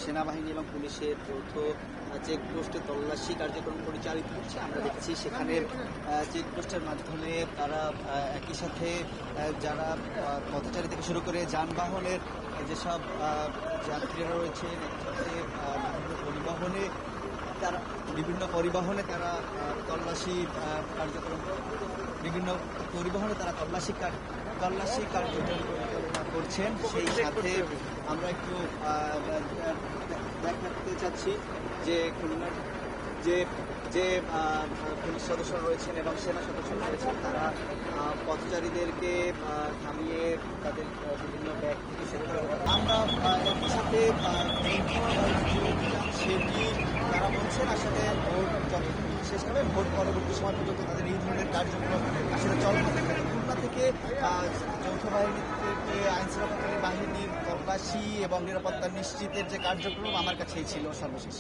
সেনাবাহিনী এবং পুলিশের যৌথ চেকপোস্টে তল্লাশি কার্যক্রম পরিচালিত হচ্ছে। আমরা দেখেছি সেখানের চেকপোস্টের মাধ্যমে তারা একই সাথে যারা পথচারী থেকে শুরু করে যানবাহনের যেসব যাত্রীরা রয়েছেন, একই সাথে বিভিন্ন পরিবহনে তারা তল্লাশি কার্যক্রম তল্লাশি কার্যক্রম পরিচালনা করছেন। সেই সাথে আমরা একটু দেখাতে চাচ্ছি যে খুলনার যে পুলিশ সদস্য রয়েছেন এবং সেনা সদস্য রয়েছেন, তারা পথচারীদেরকে থামিয়ে তাদের বিভিন্ন ব্যাগ থেকে শুরু করে আমরা একই সাথে সেটি তারা বলছেন আসলে ভোট যতক্ষণ শেষ হবে, ভোট পরবর্তী সময় পর্যন্ত তাদের এই ধরনের কার্যক্রম আসলে চলমান থাকবে। খুলনা থেকে যৌথ বাহিনী থেকে আইনশৃঙ্খলা বাহিনীর তল্লাশি এবং নিরাপত্তা নিশ্চিতের যে কার্যক্রম আমার কাছেই ছিল সর্বশেষ।